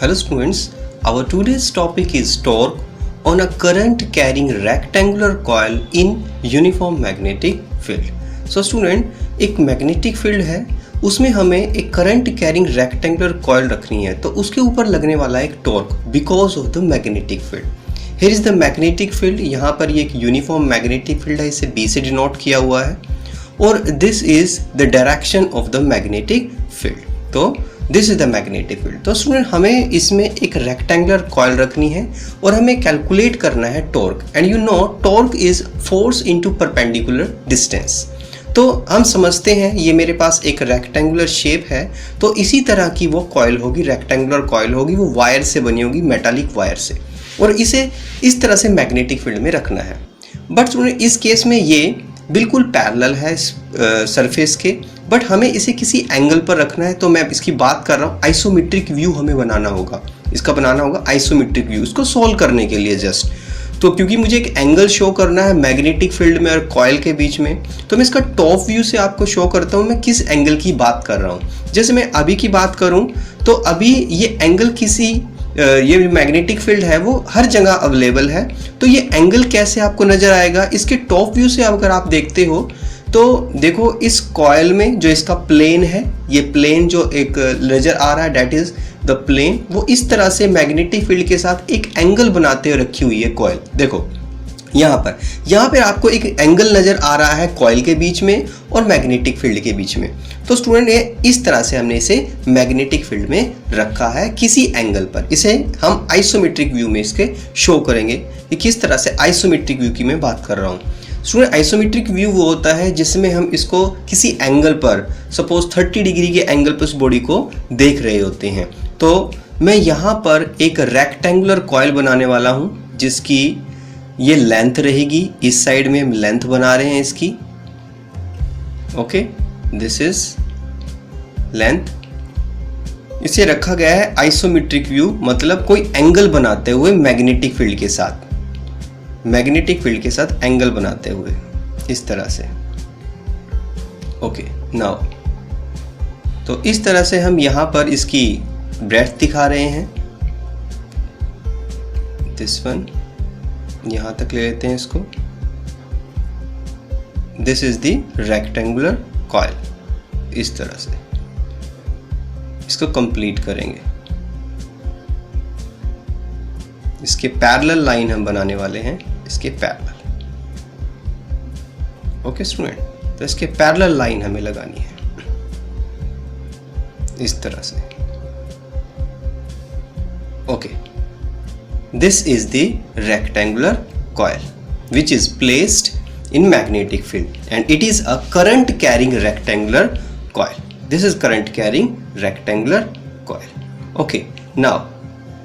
Hello students, our today's topic is torque on a current carrying rectangular coil in uniform magnetic field. So student, एक magnetic field है, उसमें हमें एक current carrying rectangular coil रखनी है, तो उसके ऊपर लगने वाला एक torque because of the magnetic field. Here is the magnetic field. यहाँ पर ये एक यूनिफॉर्म मैग्नेटिक फील्ड है, इसे बी से डिनोट किया हुआ है और this is the direction of the magnetic field. तो this is the magnetic field. तो स्टूडेंट, हमें इसमें एक रेक्टेंगुलर कॉइल रखनी है और हमें कैलकुलेट करना है torque. And you know torque is force into perpendicular distance. तो हम समझते हैं ये मेरे पास एक रेक्टेंगुलर शेप है, तो इसी तरह की वो कॉइल होगी, रेक्टेंगुलर कॉइल होगी, वो वायर से बनी होगी, मेटालिक वायर से, और इसे इस तरह से मैग्नेटिक फील्ड में रखना है. बट स्टूडेंट, इस केस में ये बिल्कुल पैरेलल है सरफेस के, बट हमें इसे किसी एंगल पर रखना है. तो मैं इसकी बात कर रहा हूँ, आइसोमेट्रिक व्यू हमें बनाना होगा, इसका बनाना होगा आइसोमेट्रिक व्यू, इसको सॉल्व करने के लिए जस्ट. तो क्योंकि मुझे एक एंगल शो करना है मैग्नेटिक फील्ड में और कॉइल के बीच में, तो मैं इसका टॉप व्यू से आपको शो करता हूँ मैं किस एंगल की बात कर रहा हूँ. जैसे मैं अभी की बात करूँ तो अभी ये एंगल किसी ये मैग्नेटिक फील्ड है वो हर जगह अवेलेबल है, तो ये एंगल कैसे आपको नज़र आएगा इसके टॉप व्यू से. अगर आप देखते हो तो देखो इस कॉइल में जो इसका प्लेन है, ये प्लेन जो एक नज़र आ रहा है दैट इज द प्लेन, वो इस तरह से मैग्नेटिक फील्ड के साथ एक एंगल बनाते हुए रखी हुई है कॉइल. देखो यहाँ पर आपको एक एंगल नज़र आ रहा है कॉइल के बीच में और मैग्नेटिक फील्ड के बीच में. तो स्टूडेंट, ये इस तरह से हमने इसे मैग्नेटिक फील्ड में रखा है किसी एंगल पर. इसे हम आइसोमेट्रिक व्यू में इसके शो करेंगे कि किस तरह से आइसोमेट्रिक व्यू की मैं बात कर रहा हूँ. स्टूडेंट, आइसोमेट्रिक व्यू वो होता है जिसमें हम इसको किसी एंगल पर, सपोज 30 डिग्री के एंगल पर उस बॉडी को देख रहे होते हैं. तो मैं यहाँ पर एक रेक्टेंगुलर कॉइल बनाने वाला हूँ जिसकी ये लेंथ रहेगी. इस साइड में हम लेंथ बना रहे हैं इसकी. Okay, this is length. इसे रखा गया है आइसोमेट्रिक व्यू, मतलब कोई एंगल बनाते हुए मैग्नेटिक फील्ड के साथ, मैग्नेटिक फील्ड के साथ एंगल बनाते हुए इस तरह से. ओके, नाउ तो इस तरह से हम यहाँ पर इसकी ब्रेड्थ दिखा रहे हैं. दिस वन यहाँ तक ले लेते हैं इसको. This is the rectangular coil. इस तरह से इसको कंप्लीट करेंगे. इसके पैरेलल लाइन हम बनाने वाले हैं, इसके पैरेलल. ओके स्टूडेंट, तो इसके पैरेलल लाइन हमें लगानी है इस तरह से. Okay, this is the rectangular coil which is placed in magnetic field and it is a current carrying rectangular coil. This is current carrying rectangular coil. Okay, now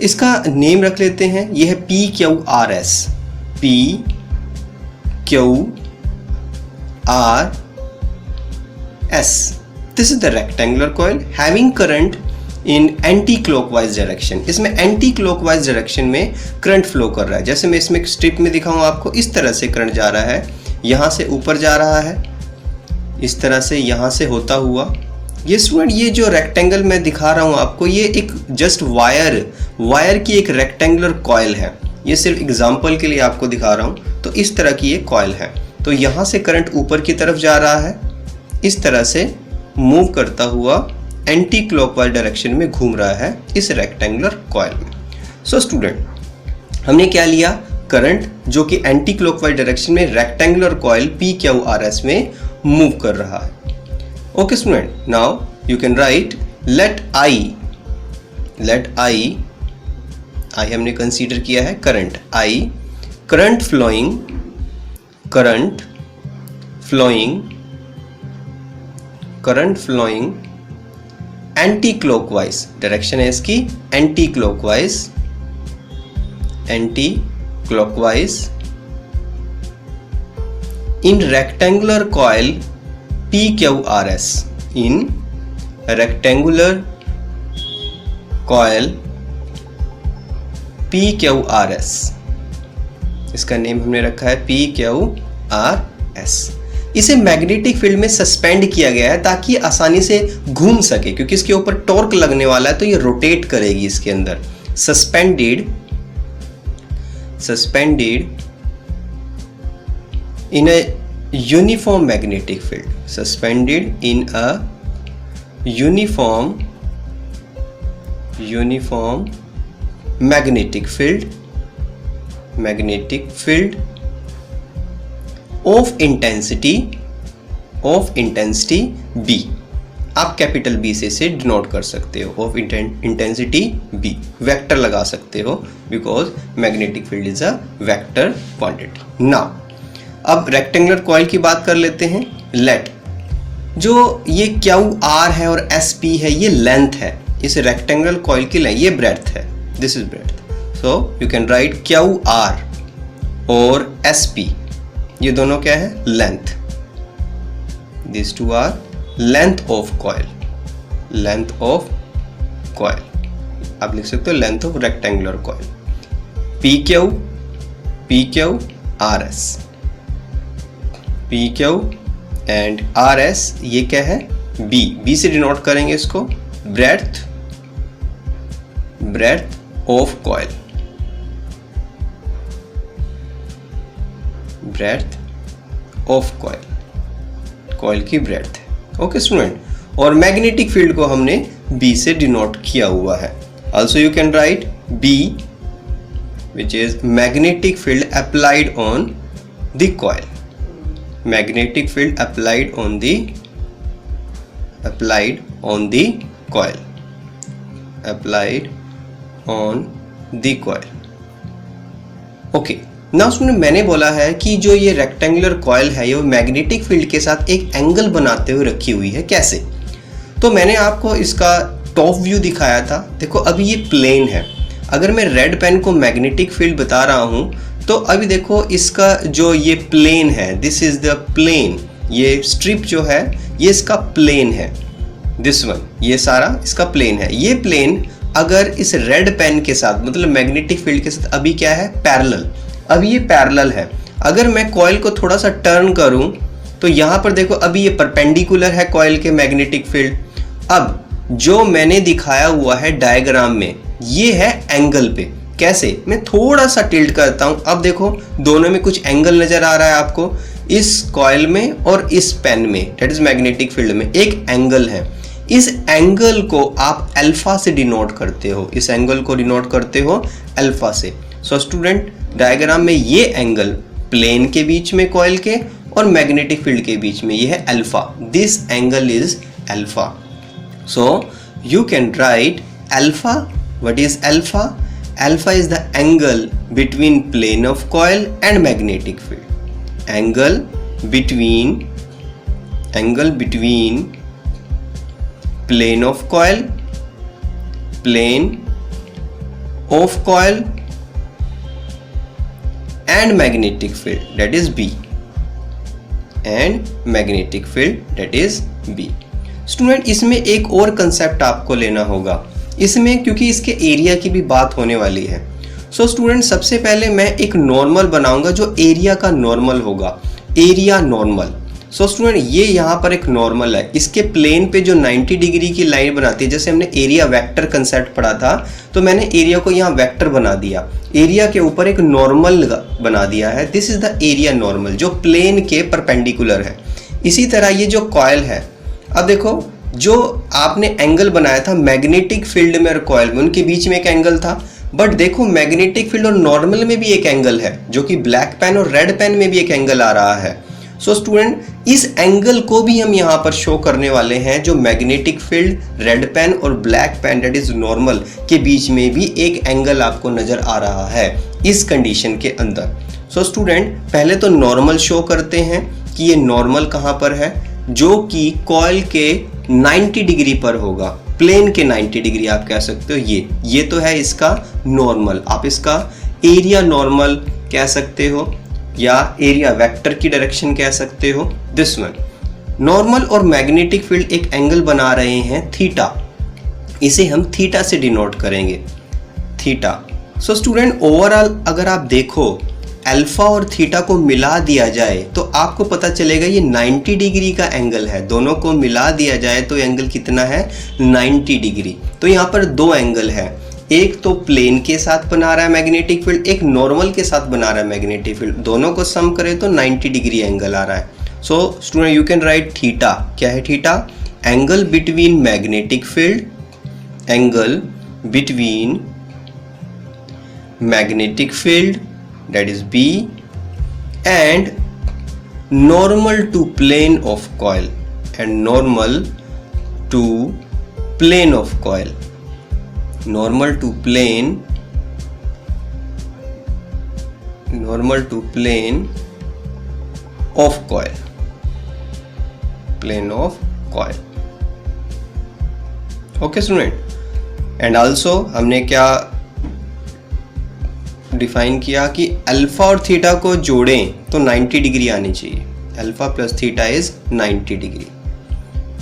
इसका name रख लेते हैं. यह है PQRS. PQRS. This is the rectangular coil having current in anti-clockwise direction. इसमें anti-clockwise direction में current flow कर रहा है. जैसे मैं इसमें स्ट्रिप में दिखाऊं आपको, इस तरह से करंट जा रहा है, यहाँ से ऊपर जा रहा है, इस तरह से यहाँ से होता हुआ. ये स्टूडेंट, ये जो रेक्टेंगल मैं दिखा रहा हूँ आपको, ये एक जस्ट वायर की एक रेक्टेंगुलर कॉइल है. ये सिर्फ एग्जांपल के लिए आपको दिखा रहा हूँ. तो इस तरह की ये कॉइल है. तो यहाँ से करंट ऊपर की तरफ जा रहा है, इस तरह से मूव करता हुआ एंटी क्लॉकवाइज डायरेक्शन में घूम रहा है इस रेक्टेंगुलर कॉइल में. सो स्टूडेंट, हमने क्या लिया, करंट जो कि एंटी क्लॉकवाइज डायरेक्शन में रेक्टेंगुलर कॉइल PQRS में मूव कर रहा है. Okay student, now you can write let I हमने कंसीडर किया है current I, current flowing anti clockwise direction है इसकी, anti clockwise in rectangular coil PQRS. In rectangular coil PQRS. इसका नेम हमने रखा है PQRS. इसे मैग्नेटिक फील्ड में सस्पेंड किया गया है ताकि ये आसानी से घूम सके, क्योंकि इसके ऊपर टॉर्क लगने वाला है तो ये रोटेट करेगी इसके अंदर। Suspended in a uniform magnetic field, suspended in a uniform magnetic field of intensity B। आप कैपिटल B से इसे डिनोट कर सकते हो, ऑफ इंटेंसिटी B, वेक्टर लगा सकते हो because magnetic field is a vector quantity. Now अब रेक्टेंगुलर कॉइल की बात कर लेते हैं। लेट जो ये QR है और SP है ये लेंथ है, इस रेक्टेंगुलर कॉइल की लेंथ, ये ब्रेड्थ है, this is breadth. So you can write QR और SP, ये दोनों क्या है, length. This two are length of coil, आप लिख सकते हो length of rectangular coil. PQ RS, PQ and RS ये क्या है, B से डिनोट करेंगे इसको, breadth of coil, breadth of coil की ब्रेड्थ है। ओके स्टूडेंट, और मैग्नेटिक फील्ड को हमने B से डिनोट किया हुआ है। Also you can right B which is magnetic field applied on the coil, magnetic field applied on the coil। Okay, now student मैंने बोला है कि जो ये रेक्टेंगुलर कॉइल है ये मैग्नेटिक फील्ड के साथ एक एंगल बनाते हुए रखी हुई है। कैसे? तो मैंने आपको इसका टॉप व्यू दिखाया था। देखो अभी ये प्लेन है, अगर मैं रेड पेन को मैग्नेटिक फील्ड बता रहा हूं तो अभी देखो इसका जो ये प्लेन है, दिस इज द प्लेन, ये स्ट्रिप जो है ये इसका प्लेन है, दिस वन, ये सारा इसका प्लेन है। ये प्लेन अगर इस रेड पेन के साथ मतलब मैग्नेटिक फील्ड के साथ अभी क्या है, पैरेलल, अभी ये पैरेलल है। अगर मैं कॉइल को थोड़ा सा टर्न करूं तो यहाँ पर देखो अभी ये परपेंडिकुलर है कॉइल के मैग्नेटिक फील्ड। अब जो मैंने दिखाया हुआ है डायग्राम में ये है एंगल पे। कैसे? मैं थोड़ा सा टिल्ट करता हूं, अब देखो दोनों में कुछ एंगल नजर आ रहा है आपको, इस कॉइल में और इस पेन में, दैट इज मैग्नेटिक फील्ड में एक एंगल है। इस एंगल को आप अल्फा से डिनोट करते हो, इस एंगल को डिनोट करते हो अल्फा से। सो स्टूडेंट डायग्राम में ये एंगल प्लेन के बीच में कॉइल के और मैग्नेटिक फील्ड के बीच में ये है alpha, this angle is alpha. So you can right alpha, what is alpha? Alpha is the angle between plane of coil and magnetic field. Angle between plane of coil and magnetic field, that is B, and magnetic field, that is B। Student इसमें एक और concept आपको लेना होगा इसमें, क्योंकि इसके area की भी बात होने वाली है। सो स्टूडेंट सबसे पहले मैं एक नॉर्मल बनाऊंगा जो एरिया का नॉर्मल होगा, एरिया नॉर्मल। सो स्टूडेंट ये यहाँ पर एक नॉर्मल है, इसके प्लेन पे जो 90 डिग्री की लाइन बनाती है, जैसे हमने एरिया वेक्टर कंसेप्ट पढ़ा था तो मैंने एरिया को यहाँ वेक्टर बना दिया, एरिया के ऊपर एक नॉर्मल बना दिया है, this is the area normal जो प्लेन के परपेंडिकुलर है। इसी तरह ये जो कॉइल है, अब देखो जो आपने एंगल बनाया था मैग्नेटिक फील्ड में और कॉइल में, उनके बीच में एक एंगल था, बट देखो मैग्नेटिक फील्ड और नॉर्मल में भी एक एंगल है, जो कि ब्लैक पेन और रेड पेन में भी एक एंगल आ रहा है। सो स्टूडेंट इस एंगल को भी हम यहाँ पर शो करने वाले हैं, जो मैग्नेटिक फील्ड, रेड पेन और black pen that is normal के बीच में भी एक एंगल आपको नजर आ रहा है इस कंडीशन के अंदर। सो स्टूडेंट पहले तो नॉर्मल शो करते हैं कि ये नॉर्मल कहाँ पर है, जो कि कॉइल के 90 डिग्री पर होगा, प्लेन के 90 डिग्री आप कह सकते हो। ये तो है इसका नॉर्मल, आप इसका एरिया नॉर्मल कह सकते हो या एरिया वेक्टर की डायरेक्शन कह सकते हो, दिस वन। नॉर्मल और मैग्नेटिक फील्ड एक एंगल बना रहे हैं थीटा, इसे हम थीटा से डिनोट करेंगे, थीटा। सो स्टूडेंट ओवरऑल अगर आप देखो अल्फा और थीटा को मिला दिया जाए तो आपको पता चलेगा ये 90 डिग्री का एंगल है। दोनों को मिला दिया जाए तो एंगल कितना है, 90 डिग्री। तो यहाँ पर दो एंगल है, एक तो प्लेन के साथ बना रहा है मैग्नेटिक फील्ड, एक नॉर्मल के साथ बना रहा है मैग्नेटिक फील्ड। दोनों को सम करें तो 90 डिग्री एंगल आ रहा है। So student you can right theta. क्या है theta? Angle between magnetic field, angle between magnetic field, that is B, and normal to plane of coil, and normal to plane of coil, normal to plane, normal to plane of coil, plane of coil. Okay student, and also हमने क्या define किया कि alpha और theta को जोड़ें तो 90 degree आनी चाहिए। Alpha plus theta is 90 degree.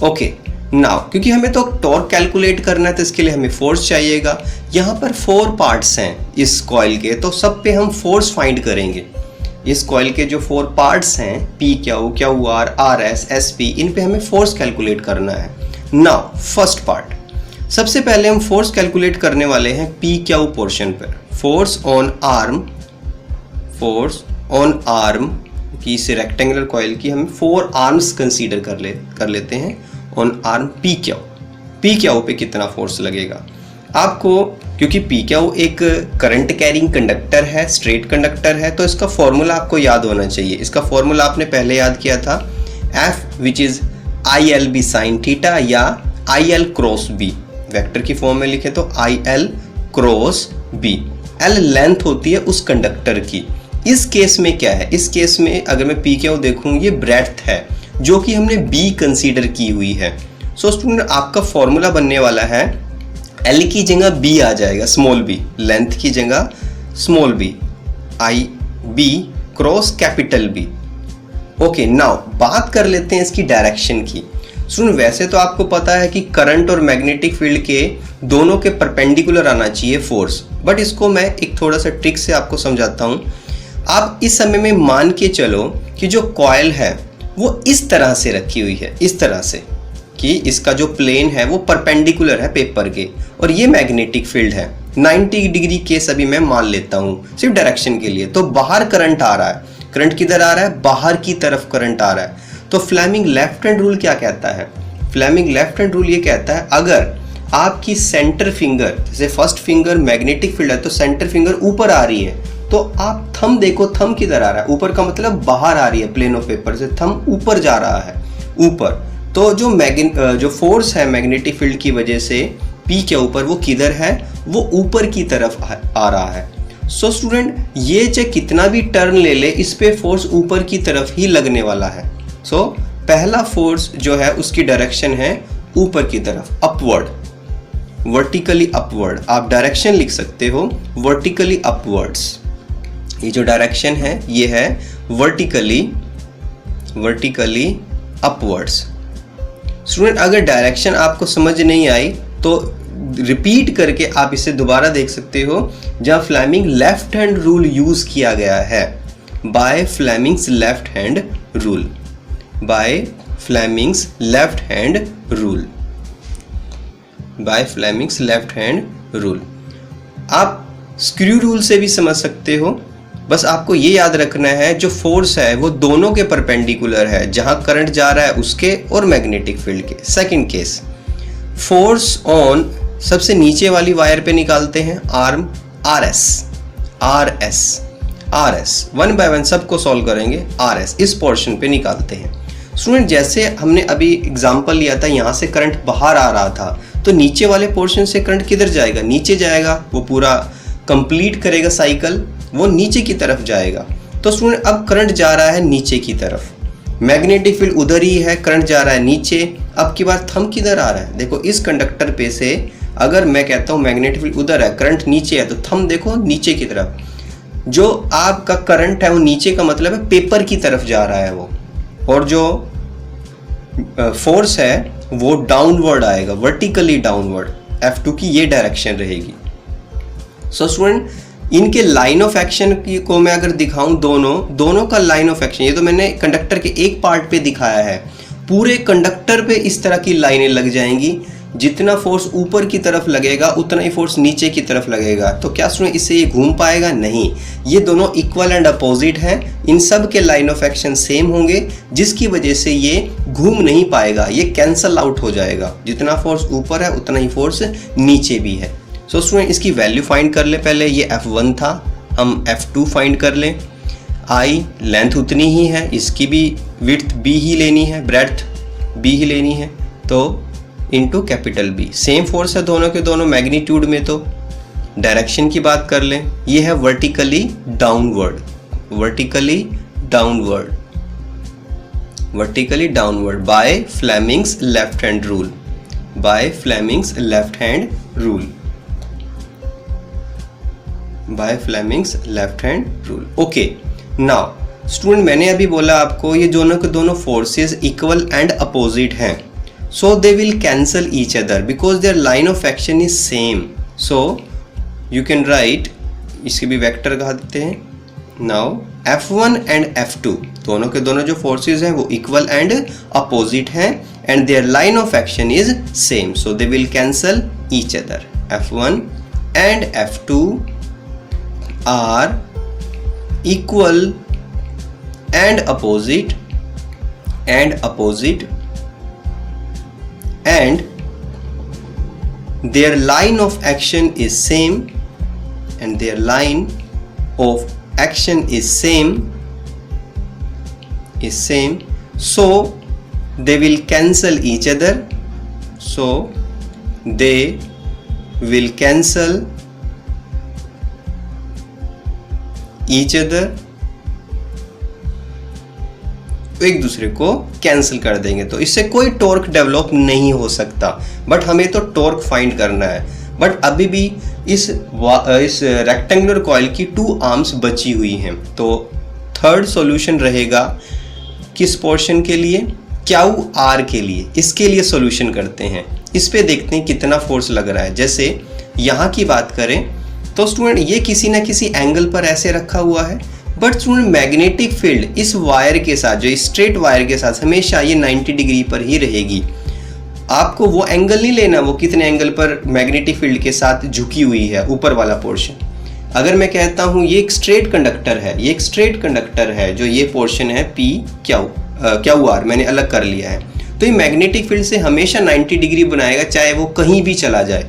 Okay, now क्योंकि हमें तो टॉर्क कैलकुलेट करना है तो इसके लिए हमें फोर्स चाहिएगा। यहाँ पर 4 पार्ट्स हैं इस कॉइल के, तो सब पे हम फोर्स फाइंड करेंगे। इस कॉइल के जो 4 पार्ट्स हैं, P Q, Q R, R S, S P, इन पे हमें फोर्स कैलकुलेट करना है। नाउ फर्स्ट पार्ट, सबसे पहले हम फोर्स कैलकुलेट करने वाले हैं पी क्यू पोर्शन पर। Force on arm, force on arm की इस रेक्टेंगुलर कॉइल की हम 4 आर्म्स कंसीडर कर लेते हैं on arm P Q. P Q पे कितना फोर्स लगेगा आपको, क्योंकि पी क्यू एक करंट कैरिंग कंडक्टर है, स्ट्रेट कंडक्टर है, तो इसका फॉर्मूला आपको याद होना चाहिए। इसका फॉर्मूला आपने पहले याद किया था, F which is I L B sine theta या I L cross B. Vector की फॉर्म में लिखे तो I L cross B. L length होती है उस कंडक्टर की। इस केस में क्या है, इस केस में अगर मैं पी क्यू देखूं, ये ब्रेड्थ है जो कि हमने बी कंसीडर की हुई है। सो स्टूडेंट आपका फॉर्मूला बनने वाला है, एल की जगह बी आ जाएगा, स्मॉल बी, लेंथ की जगह small B, I B cross capital B. Okay, now बात कर लेते हैं इसकी डायरेक्शन की। सुन, वैसे तो आपको पता है कि करंट और मैग्नेटिक फील्ड के दोनों के परपेंडिकुलर आना चाहिए फोर्स, बट इसको मैं एक थोड़ा सा ट्रिक से आपको समझाता हूं। आप इस समय में मान के चलो कि जो कॉइल है वो इस तरह से रखी हुई है, इस तरह से कि इसका जो प्लेन है वो परपेंडिकुलर है पेपर के, और ये मैग्नेटिक फील्ड है। 90 डिग्री केस अभी मैं मान लेता हूं सिर्फ डायरेक्शन के लिए। तो बाहर करंट आ रहा है, करंट किधर आ रहा है, बाहर की तरफ करंट आ रहा है। तो फ्लेमिंग लेफ्ट हैंड रूल क्या कहता है, फ्लेमिंग लेफ्ट हैंड रूल ये कहता है, अगर आपकी सेंटर फिंगर, जैसे फर्स्ट फिंगर मैग्नेटिक फील्ड है तो सेंटर फिंगर ऊपर आ रही है, तो आप थंब देखो, थंब किधर आ रहा है, ऊपर का मतलब बाहर आ रही है प्लेन ऑफ पेपर से, थंब ऊपर जा रहा है, ऊपर। तो जो फोर्स है मैग्नेटिक फील्ड की वजह से पी के ऊपर, वो किधर है, वो ऊपर की तरफ आ रहा है। सो स्टूडेंट ये चाहे कितना भी टर्न ले ले, इस पे फोर्स ऊपर की तरफ ही लगने वाला है। सो पहला फोर्स जो है उसकी डायरेक्शन है ऊपर की तरफ, अपवर्ड, वर्टिकली अपवर्ड। आप डायरेक्शन लिख सकते हो वर्टिकली अपवर्ड्स। ये जो डायरेक्शन है ये है वर्टिकली अपवर्ड्स। स्टूडेंट अगर डायरेक्शन आपको समझ नहीं आई तो रिपीट करके आप इसे दोबारा देख सकते हो, जहां Fleming left hand rule use किया गया है, by Fleming's left hand rule, by Fleming's left hand rule, by Fleming's left hand rule. आप स्क्रू रूल से भी समझ सकते हो, बस आपको ये याद रखना है जो फोर्स है वो दोनों के परपेंडिकुलर है, जहां करंट जा रहा है उसके और मैग्नेटिक फील्ड के। सेकंड केस, फोर्स ऑन सबसे नीचे वाली वायर पे निकालते हैं, arm RS, one by one सबको सॉल्व करेंगे। आरएस इस पोर्शन पे निकालते हैं। स्टूडेंट जैसे हमने अभी एग्जांपल लिया था, यहाँ से करंट बाहर आ रहा था, तो नीचे वाले पोर्शन से करंट किधर जाएगा, नीचे जाएगा, वो पूरा कंप्लीट करेगा साइकिल, वो नीचे की तरफ जाएगा। तो स्टूडेंट अब करंट जा रहा है नीचे की तरफ, मैग्नेटिक फील्ड उधर ही है, करंट जा रहा है नीचे। अब की बार थंब किधर आ रहा है, देखो इस कंडक्टर पे से अगर मैं कहता हूँ मैग्नेटिक फील्ड उधर है, करंट नीचे है, तो थंब देखो नीचे की तरफ। जो आपका करंट है वो नीचे का मतलब है पेपर की तरफ जा रहा है वो, और जो फोर्स है वो डाउनवर्ड आएगा, वर्टिकली डाउनवर्ड। F2 की ये डायरेक्शन रहेगी। सो स्टूडेंट इनके लाइन ऑफ एक्शन को मैं अगर दिखाऊं, दोनों का लाइन ऑफ एक्शन, ये तो मैंने कंडक्टर के एक पार्ट पे दिखाया है, पूरे कंडक्टर पे इस तरह की लाइनें लग जाएंगी। जितना फोर्स ऊपर की तरफ लगेगा उतना ही फोर्स नीचे की तरफ लगेगा। तो क्या स्टूडेंट इससे ये घूम पाएगा? नहीं। ये दोनों इक्वल एंड अपोजिट हैं, इन सब के लाइन ऑफ एक्शन सेम होंगे, जिसकी वजह से ये घूम नहीं पाएगा, ये कैंसल आउट हो जाएगा। जितना फोर्स ऊपर है उतना ही फोर्स नीचे भी है। सो स्टूडेंट इसकी वैल्यू फाइंड कर ले। पहले ये F1 था, हम F2 फाइंड कर लें। I लेंथ उतनी ही है, इसकी भी विड्थ B ही लेनी है, ब्रेड्थ B ही लेनी है, तो into capital B। Same force है दोनों के दोनों मैग्नीट्यूड में। तो डायरेक्शन की बात कर लें, ये है vertically downward, vertically downward, vertically downward bye Fleming's left hand rule, by Fleming's left hand rule, by Fleming's left hand rule. Okay, now student मैंने अभी बोला आपको ये दोनों के दोनों फोर्सेस इक्वल एंड अपोजिट हैं, so they will cancel each other because their line of action is same. So you can write, इसके भी वेक्टर कहा देते हैं। Now F1 and F2 दोनों के दोनों जो फोर्सेस हैं वो इक्वल एंड अपोजिट हैं and their line of action is same, so they will cancel each other. F1 and F2 are equal and opposite and their line of action is same, and their line of action is same, so they will cancel each other, so they will cancel each other, एक दूसरे को cancel कर देंगे। तो इससे कोई torque develop नहीं हो सकता, बट हमें तो टॉर्क फाइंड करना है। बट अभी भी इस रेक्टेंगुलर कॉइल की 2 आर्म्स बची हुई हैं। तो थर्ड सॉल्यूशन रहेगा किस पोर्शन के लिए? क्यू आर के लिए। इसके लिए सॉल्यूशन करते हैं, इस पे देखते हैं कितना फोर्स लग रहा है। जैसे यहाँ की बात करें तो स्टूडेंट ये किसी ना किसी एंगल पर ऐसे रखा हुआ है, बट स्टूडेंट मैग्नेटिक फील्ड इस वायर के साथ, जो स्ट्रेट वायर के साथ हमेशा ये 90 डिग्री पर ही रहेगी। आपको वो एंगल नहीं लेना वो कितने एंगल पर मैग्नेटिक फील्ड के साथ झुकी हुई है ऊपर वाला पोर्शन। अगर मैं कहता हूँ ये एक स्ट्रेट कंडक्टर है, ये एक स्ट्रेट कंडक्टर है, जो ये पोर्शन है क्यू आर मैंने अलग कर लिया है, तो ये मैग्नेटिक फील्ड से हमेशा 90 डिग्री बनाएगा, चाहे वो कहीं भी चला जाए।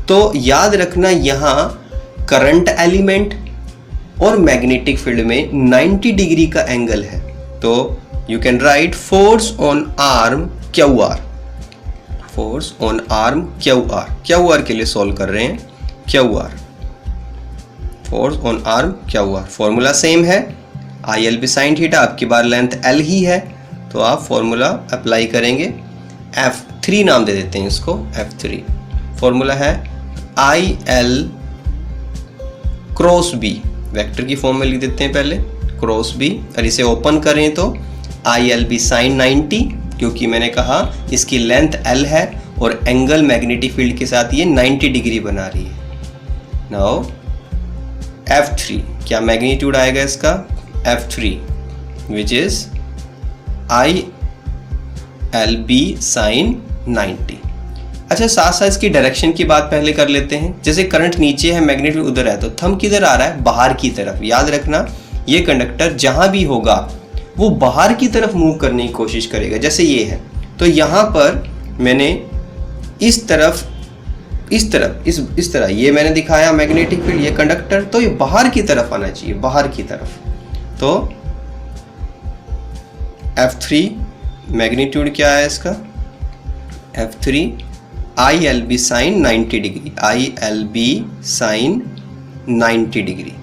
तो याद रखना यहाँ करंट एलिमेंट और मैग्नेटिक फील्ड में 90 डिग्री का एंगल है। तो you can right force on arm Q R, force on arm Q R के लिए सॉल्व कर रहे हैं। Q R, force on arm Q R, formula same है, IL भी साइन थीटा, आपकी बार लेंथ L ही है, तो आप फॉर्मूला अप्लाई करेंगे। F3 नाम दे देते हैं इसको, F3 फॉर्मूला है IL क्रॉस B, वेक्टर की फॉर्म में लिख देते हैं पहले, क्रॉस B, और इसे ओपन करें तो ILB साइन 90, क्योंकि मैंने कहा इसकी लेंथ L है और एंगल मैग्नेटिक फील्ड के साथ ये 90 डिग्री बना रही है। नाउ F3 क्या मैग्नीट्यूड आएगा इसका? F3 which is ILB sine 90। अच्छा, साथ साथ इसकी डायरेक्शन की बात पहले कर लेते हैं। जैसे करंट नीचे है, मैग्नेट्यूड उधर है, तो थंब किधर आ रहा है? बाहर की तरफ। याद रखना ये कंडक्टर जहां भी होगा वो बाहर की तरफ मूव करने की कोशिश करेगा। जैसे ये है तो यहाँ पर मैंने इस तरफ इस तरह ये मैंने दिखाया मैग्नेटिक फील्ड, ये कंडक्टर, तो ये बाहर की तरफ आना चाहिए, बाहर की तरफ। तो F3 मैग्नीट्यूड क्या है इसका? F3 ILB sine 90 degree, ILB sine 90 degree,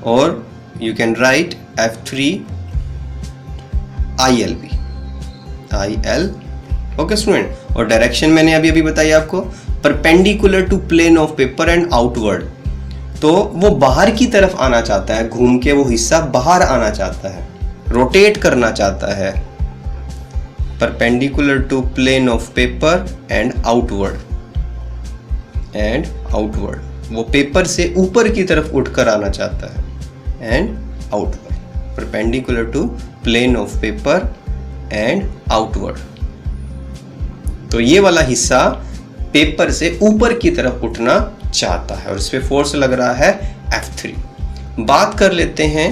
और you can write F3 ILB, IL। Okay student, और डायरेक्शन मैंने अभी बताई आपको, perpendicular to plane of paper and outward, तो वो बाहर की तरफ आना चाहता है, घूम के वो हिस्सा बाहर आना चाहता है, रोटेट करना चाहता है। Perpendicular to plane of paper and outward, वो पेपर से ऊपर की तरफ उठकर आना चाहता है and outward, perpendicular to plane of paper and outward. तो ये वाला हिस्सा पेपर से ऊपर की तरफ उठना चाहता है और इस पे फोर्स लग रहा है F3। बात कर लेते हैं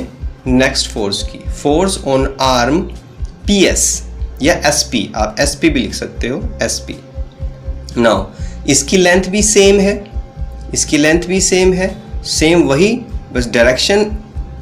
नेक्स्ट फोर्स की, फोर्स ऑन आर्म PS या SP, आप SP भी लिख सकते हो, SP। नाउ इसकी लेंथ भी सेम है, इसकी लेंथ भी सेम है, सेम वही, बस डायरेक्शन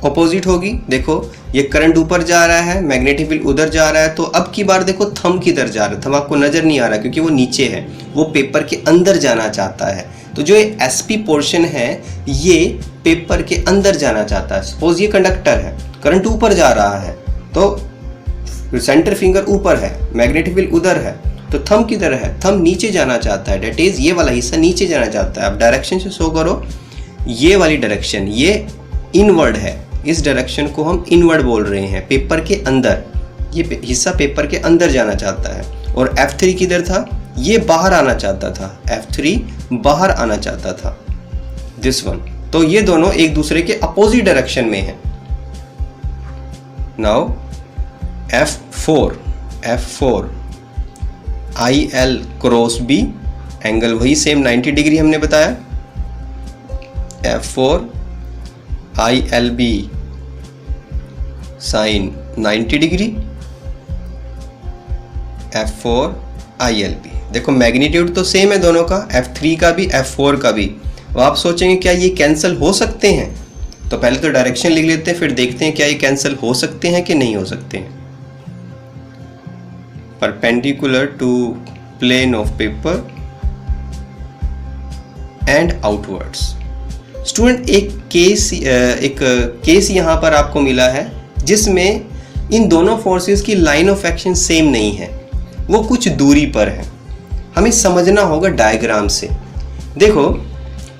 ऑपोजिट होगी। देखो ये करंट ऊपर जा रहा है, मैग्नेटिक फील्ड उधर जा रहा है, तो अब की बार देखो थंब किधर जा रहा है, थंब आपको नजर नहीं आ रहा क्योंकि वो नीचे है, वो पेपर के अंदर जाना चाहता है। तो जो ये SP पोर्शन है ये पेपर के अंदर जाना चाहता है। सपोज ये कंडक्टर है, करंट ऊपर जा रहा है, तो सेंटर फिंगर ऊपर है, मैग्नेटिक फील्ड उधर है, तो थंब किधर है, थंब नीचे जाना चाहता है, डेट इज ये वाला हिस्सा नीचे जाना चाहता है। अब डायरेक्शन से शो करो, ये वाली डायरेक्शन ये इनवर्ड है, इस डायरेक्शन को हम इनवर्ड बोल रहे हैं, पेपर के अंदर, ये हिस्सा पेपर के अंदर जाना चाहता है। और F3 किधर था, ये बाहर आना चाहता था, F3 बाहर आना चाहता था, दिस वन। तो ये दोनों एक दूसरे के अपोजिट डायरेक्शन में है। Now F4 IL cross B, angle वही सेम 90 डिग्री हमने बताया, F4 ILB sine 90 degree, F4 ILB। देखो मैग्नीट्यूड तो सेम है दोनों का, F3 का भी F4 का भी। तो आप सोचेंगे क्या ये कैंसिल हो सकते हैं, तो पहले तो डायरेक्शन लिख लेते हैं, फिर देखते हैं क्या ये कैंसिल हो सकते हैं कि नहीं हो सकते हैं। Perpendicular to plane of paper and outwards. Student एक केस यहाँ पर आपको मिला है जिसमें इन दोनों फोर्सेस की लाइन ऑफ एक्शन सेम नहीं है, वो कुछ दूरी पर है। हमें समझना होगा डायग्राम से। देखो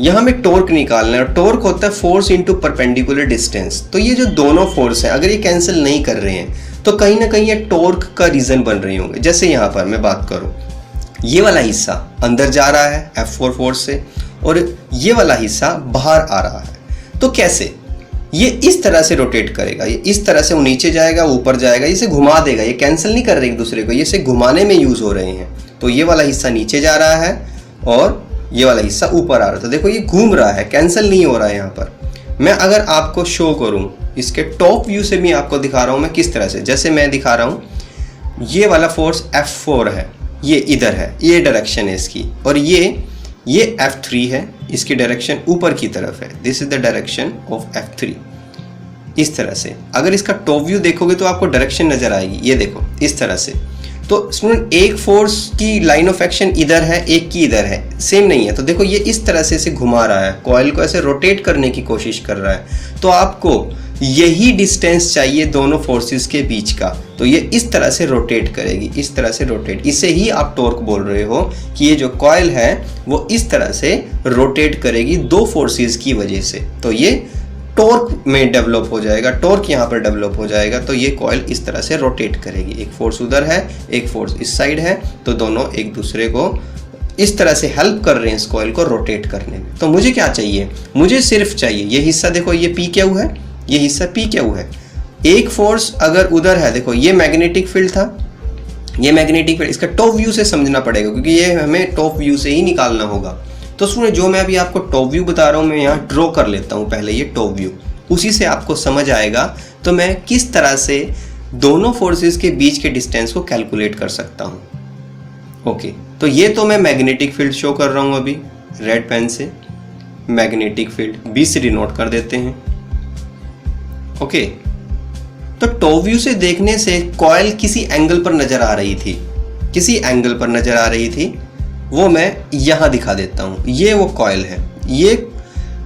यहाँ में टॉर्क निकालना है, टॉर्क होता है फोर्स इनटू परपेंडिकुलर डिस्टेंस। तो ये जो दोनों फोर्स हैं अगर ये कैंसिल नहीं कर रहे हैं तो कहीं ना कहीं ये टॉर्क का रीजन बन रहे होंगे। जैसे यहाँ पर मैं बात करूँ, ये वाला हिस्सा अंदर जा रहा है F4 फोर्स से और ये वाला हिस्सा बाहर आ रहा है, तो कैसे, ये इस तरह से रोटेट करेगा, ये इस तरह से वो नीचे जाएगा, ऊपर जाएगा, इसे घुमा देगा। ये कैंसिल नहीं कर रहे एक दूसरे को, ये इसे घुमाने में यूज हो रहे हैं। तो ये वाला हिस्सा नीचे जा रहा है और ये वाला हिस्सा ऊपर आ रहा है, तो देखो ये घूम रहा है, कैंसिल नहीं हो रहा है। यहाँ पर मैं अगर आपको शो करूँ, इसके टॉप व्यू से भी आपको दिखा रहा हूँ मैं किस तरह से, जैसे मैं दिखा रहा हूँ ये वाला फोर्स F4 है, ये इधर है, ये डायरेक्शन है इसकी, और ये F3 है, इसकी डायरेक्शन ऊपर की तरफ है, this is the direction of F3। इस तरह से अगर इसका टॉप व्यू देखोगे तो आपको डायरेक्शन नजर आएगी, ये देखो इस तरह से। तो स्टूडेंट एक फोर्स की लाइन ऑफ एक्शन इधर है, एक की इधर है, सेम नहीं है। तो देखो ये इस तरह से इसे घुमा रहा है, कॉइल को ऐसे रोटेट करने की कोशिश कर रहा है। तो आपको यही डिस्टेंस चाहिए दोनों फोर्सेस के बीच का, तो ये इस तरह से रोटेट करेगी, इस तरह से रोटेट। इसे ही आप टॉर्क बोल रहे हो कि ये जो कॉइल है वो इस तरह से रोटेट करेगी दो फोर्सेस की वजह से। तो ये टॉर्क में डेवलप हो जाएगा, टॉर्क यहाँ पर डेवलप हो जाएगा। तो ये कॉइल इस तरह से रोटेट करेगी, एक फोर्स उधर है, एक फोर्स इस साइड है, तो दोनों एक दूसरे को इस तरह से हेल्प कर रहे हैं इस कॉइल को रोटेट करने में। तो मुझे क्या चाहिए, मुझे सिर्फ चाहिए ये हिस्सा, देखो ये PQ है, ये हिस्सा PQ है। एक फोर्स अगर उधर है, देखो ये मैग्नेटिक फील्ड था, ये मैग्नेटिक फील्ड, इसका टॉप व्यू से समझना पड़ेगा क्योंकि ये हमें टॉप व्यू से ही निकालना होगा। तो सुनिए, जो मैं अभी आपको टॉप व्यू बता रहा हूँ मैं यहाँ ड्रॉ कर लेता हूँ पहले ये टॉप व्यू, उसी से आपको समझ आएगा तो मैं किस तरह से दोनों फोर्सेस के बीच के डिस्टेंस को कैलकुलेट कर सकता हूँ। ओके, तो ये तो मैं मैग्नेटिक फील्ड शो कर रहा हूँ अभी रेड पेन से, मैग्नेटिक फील्ड B से डिनोट कर देते हैं। ओके, तो टॉप व्यू से देखने से कॉइल किसी एंगल पर नजर आ रही थी, किसी एंगल पर नजर आ रही थी, वो मैं यहां दिखा देता हूं। ये वो कॉइल है, ये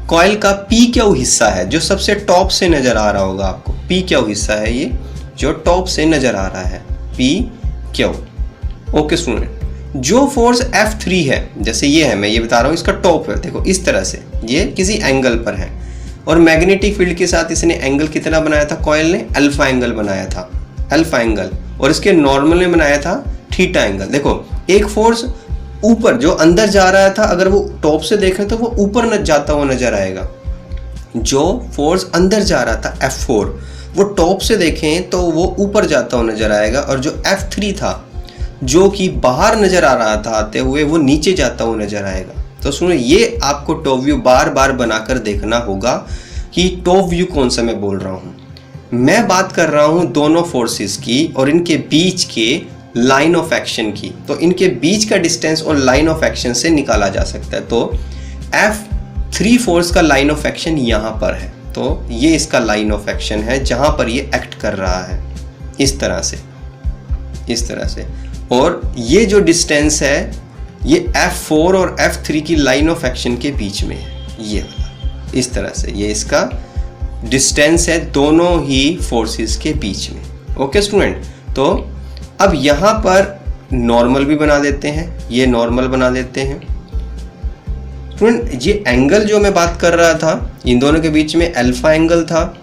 कॉइल का PQ हिस्सा है जो सबसे टॉप से नजर आ रहा होगा आपको। PQ हिस्सा है ये जो टॉप से नजर आ रहा है, PQ। ओके स्टूडेंट, जो फोर्स F3 है, जैसे ये है, मैं ये बता रहा हूँ इसका टॉप है, देखो इस तरह से ये किसी एंगल पर है और मैग्नेटिक फील्ड के साथ इसने एंगल कितना बनाया था, कॉइल ने अल्फा एंगल बनाया था, अल्फा एंगल, और इसके नॉर्मल में बनाया था थीटा एंगल। देखो एक फोर्स ऊपर जो अंदर जा रहा था, अगर वो टॉप से देखें तो वो ऊपर न जाता हुआ नजर आएगा। जो फोर्स अंदर जा रहा था F4, वो टॉप से देखें तो वो ऊपर जाता हुआ नजर आएगा, और जो F3 था जो कि बाहर नजर आ रहा था आते हुए, वो नीचे जाता हुआ नजर आएगा। तो सुनो, ये आपको टॉप व्यू बार बार बनाकर देखना होगा कि टॉप व्यू कौन सा मैं बोल रहा हूँ। मैं बात कर रहा हूँ दोनों फोर्सेस की और इनके बीच के लाइन ऑफ एक्शन की। तो इनके बीच का डिस्टेंस और लाइन ऑफ एक्शन से निकाला जा सकता है। तो F3 फोर्स का लाइन ऑफ एक्शन यहाँ पर है, तो ये इसका लाइन ऑफ एक्शन है जहाँ पर ये एक्ट कर रहा है, इस तरह से। और ये जो डिस्टेंस है ये F4 और F3 की लाइन ऑफ एक्शन के बीच में है, ये वाला, इस तरह से। ये इसका डिस्टेंस है दोनों ही फोर्सेस के बीच में। ओके स्टूडेंट, तो अब यहाँ पर नॉर्मल भी बना देते हैं, ये नॉर्मल बना देते हैं। स्टूडेंट, ये एंगल जो मैं बात कर रहा था, इन दोनों के बीच में अल्फा एंगल था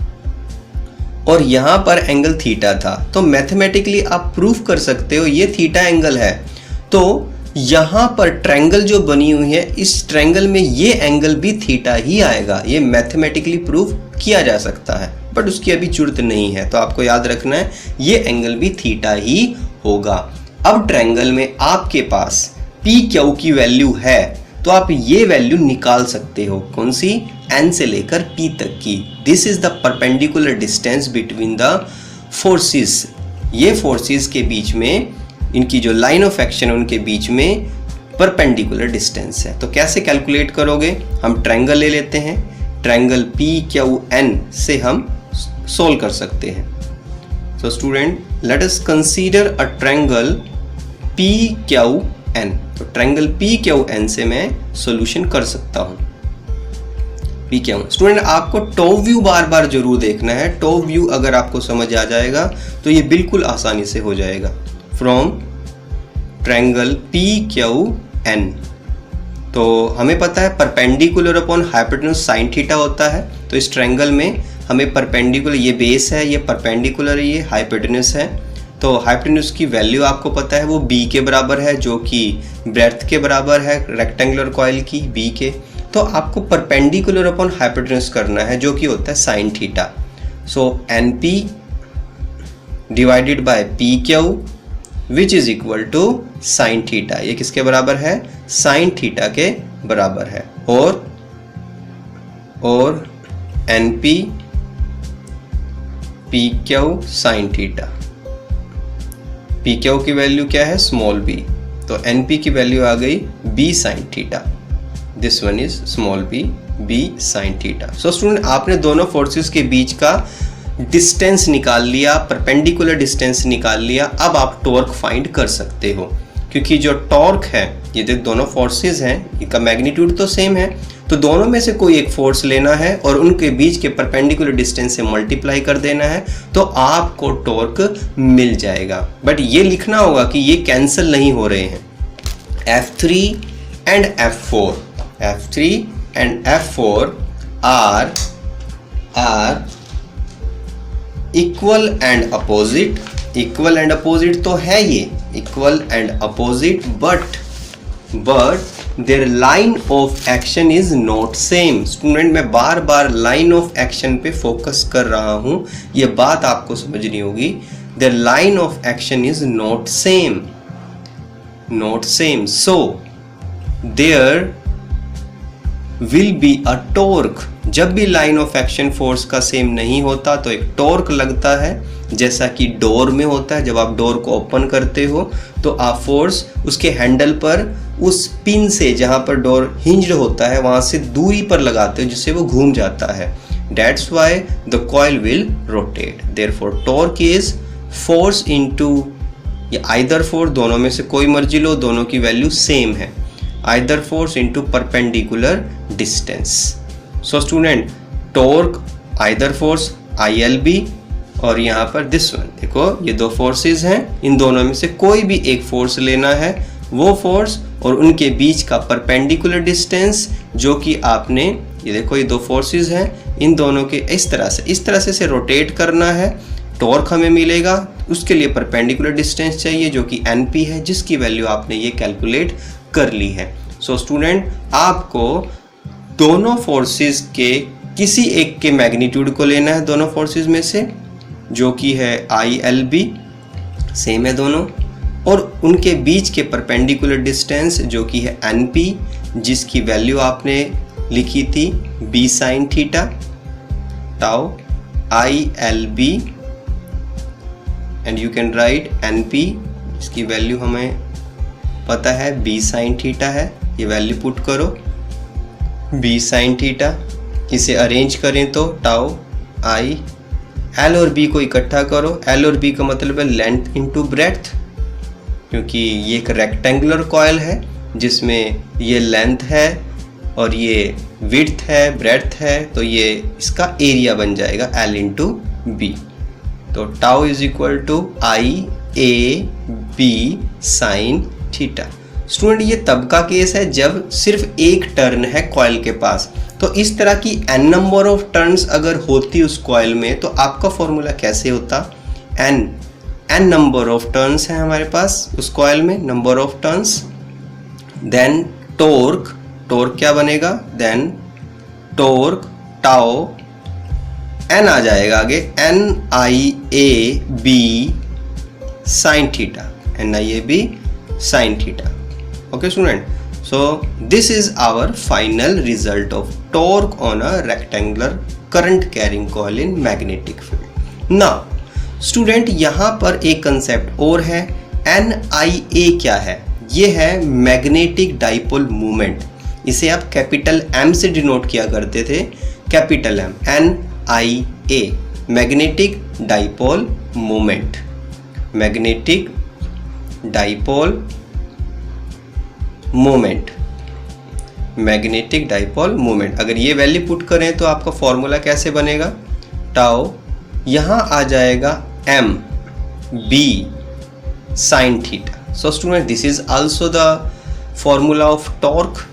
और यहाँ पर एंगल थीटा था। तो मैथमेटिकली आप प्रूफ कर सकते हो ये थीटा एंगल है। तो यहाँ पर ट्रायंगल जो बनी हुई है, इस ट्रायंगल में ये एंगल भी थीटा ही आएगा। ये मैथमेटिकली प्रूफ किया जा सकता है, बट उसकी अभी जरूरत नहीं है। तो आपको याद रखना है ये एंगल भी थीटा ही होगा। अब ट्रायंगल में आपके पास पी क्यू की वैल्यू है, तो आप ये वैल्यू निकाल सकते हो। कौन सी? एन से लेकर पी तक की। This is the perpendicular distance between the forces. ये फोर्सेस के बीच में, इनकी जो लाइन ऑफ एक्शन है उनके बीच में परपेंडिकुलर डिस्टेंस है। तो कैसे कैलकुलेट करोगे? हम ट्रायंगल ले लेते हैं, ट्रायंगल पी क्यू एन से हम सोल्व कर सकते हैं। So student, let us consider a triangle P Q N. तो ट्रायंगल पी क्यू एन से मैं सॉल्यूशन कर सकता हूं। पी क्यू, स्टूडेंट आपको टॉप व्यू बार बार जरूर देखना है। टॉप व्यू अगर आपको समझ आ जाएगा तो ये बिल्कुल आसानी से हो जाएगा। From triangle P Q N, तो हमें पता है perpendicular upon hypotenuse sine theta होता है। तो इस ट्रायंगल में हमें परपेंडिकुलर, ये बेस है, ये परपेंडिकुलर है, ये हाइपोटेन्यूज है। तो हाइपोटेन्यूज की वैल्यू आपको पता है वो b के बराबर है, जो कि ब्रेड्थ के बराबर है रेक्टेंगुलर कॉइल की b के। तो आपको परपेंडिकुलर अपॉन हाइपोटेन्यूज करना है, जो कि होता है sine theta. So NP divided by PQ which is equal to sine theta. ये किसके बराबर है? साइन थीटा के बराबर है। और NP PQ sine theta. PQ की वैल्यू क्या है? Small b। तो NP की वैल्यू आ गई b sine theta. This one is small b sign theta. So student, आपने दोनों फोर्सेस के बीच का डिस्टेंस निकाल लिया, परपेंडिकुलर डिस्टेंस निकाल लिया। अब आप टॉर्क फाइंड कर सकते हो, क्योंकि जो टॉर्क है, ये जो दोनों फोर्सेस हैं, इनका मैग्नीट्यूड तो सेम है। तो दोनों में से कोई एक फोर्स लेना है और उनके बीच के परपेंडिकुलर डिस्टेंस से मल्टीप्लाई कर देना है, तो आपको टॉर्क मिल जाएगा। बट ये लिखना होगा कि ये कैंसिल नहीं हो रहे हैं। F3 and F4, F3 and F4 are equal and opposite. Equal and opposite तो है ये, equal and opposite, but their line of action is not same. Student, मैं बार बार लाइन ऑफ एक्शन पे फोकस कर रहा हूं, ये बात आपको समझनी होगी। Their line of action is not same, so there will be a torque. जब भी लाइन ऑफ एक्शन फोर्स का सेम नहीं होता तो एक टॉर्क लगता है, जैसा कि डोर में होता है। जब आप डोर को ओपन करते हो तो आप फोर्स उसके हैंडल पर, उस पिन से जहां पर डोर हिंज्ड होता है वहां से दूरी पर लगाते हो, जिससे वो घूम जाता है। That's why the coil will rotate. Therefore torque is force into, या आइदर फोर्स, दोनों में से कोई मर्जी लो, दोनों की वैल्यू सेम है। Either force into perpendicular distance. So student, torque either force ILB, और यहाँ पर दिस वन, देखो ये दो फोर्सेस हैं, इन दोनों में से कोई भी एक फोर्स लेना है। वो फोर्स और उनके बीच का परपेंडिकुलर डिस्टेंस, जो कि आपने, ये देखो ये दो फोर्सेस हैं, इन दोनों के इस तरह से रोटेट करना है। टॉर्क हमें मिलेगा, उसके लिए परपेंडिकुलर डिस्टेंस चाहिए जो कि NP है, जिसकी वैल्यू आपने ये कैलकुलेट कर ली है। सो स्टूडेंट, आपको दोनों फोर्सेस के किसी एक के मैग्नीट्यूड को लेना है, दोनों फोर्सेस में से, जो कि है ILB, सेम है दोनों, और उनके बीच के परपेंडिकुलर डिस्टेंस जो कि है NP, जिसकी वैल्यू आपने लिखी थी B sin theta, tau ILB, and you can right NP, इसकी वैल्यू हमें पता है B sin थीटा है, ये वैल्यू पुट करो B sin थीटा, इसे अरेंज करें तो टाउ I, L और B को इकट्ठा करो, L और B का मतलब है लेंथ इनटू ब्रेड्थ, क्योंकि ये एक रेक्टेंगुलर कॉइल है जिसमें ये लेंथ है और ये विड्थ है, ब्रेड्थ है, तो ये इसका एरिया बन जाएगा L इंटू B। तो tau is equal to IAB sine theta. Student, ये तब का केस है जब सिर्फ एक टर्न है कॉइल के पास। तो इस तरह की n नंबर ऑफ टर्न्स अगर होती उस कॉइल में तो आपका फॉर्मूला कैसे होता? n नंबर ऑफ टर्न्स है हमारे पास उस कॉइल में, number of turns, then torque क्या बनेगा? देन टॉर्क टाउ n आ जाएगा आगे, NIAB sine theta, NIAB sine theta. Okay student, so this is our final result of torque on a rectangular current carrying coil in magnetic field. Now student, यहाँ पर एक concept और है, NIA क्या है? ये है मैग्नेटिक डाइपोल मूवमेंट। इसे आप कैपिटल M से डिनोट किया करते थे, capital M, NIA, magnetic dipole movement, magnetic dipole moment, magnetic dipole moment. अगर ये वैल्यू पुट करें तो आपका फॉर्मूला कैसे बनेगा? टाउ यहाँ आ जाएगा MB sin theta. So student, this is also the formula of torque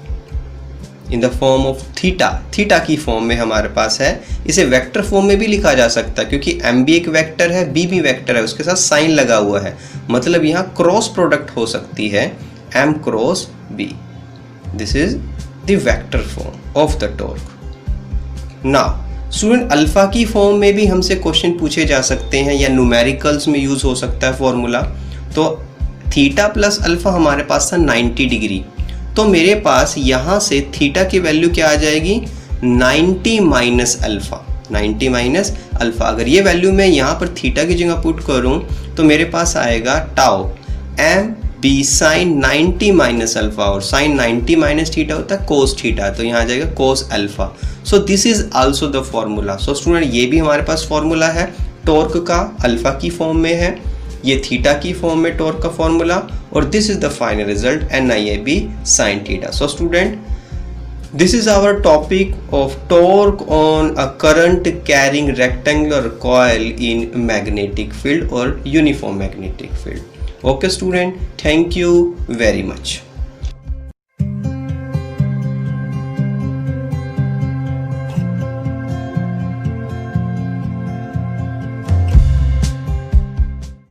in the form of theta. Theta की फॉर्म में हमारे पास है। इसे वेक्टर फॉर्म में भी लिखा जा सकता है क्योंकि MB एक वेक्टर है, B भी वेक्टर है, उसके साथ साइन लगा हुआ है, मतलब यहाँ क्रॉस प्रोडक्ट हो सकती है M cross B। This is the vector form of the torque. Now student, alpha की फॉर्म में भी हमसे क्वेश्चन पूछे जा सकते हैं या न्यूमेरिकल्स में यूज हो सकता है फॉर्मूला। तो थीटा प्लस अल्फा हमारे पास था 90 डिग्री, तो मेरे पास यहाँ से थीटा की वैल्यू क्या आ जाएगी? 90 माइनस अल्फा, 90 माइनस अल्फा। अगर ये वैल्यू मैं यहाँ पर थीटा की जगह पुट करूँ तो मेरे पास आएगा tau MB sine 90 minus alpha, और साइन 90 माइनस थीटा होता है कोस थीटा, तो यहाँ आ जाएगा cos alpha. So this is also the formula. So student, ये भी हमारे पास फॉर्मूला है टॉर्क का, अल्फा की फॉर्म में है, ये थीटा की फॉर्म में टॉर्क का फॉर्मूला, और this is the final result NIAB sine theta. So student, this is our topic of torque on a current carrying rectangular coil in magnetic field or uniform magnetic field. Okay student, thank you very much.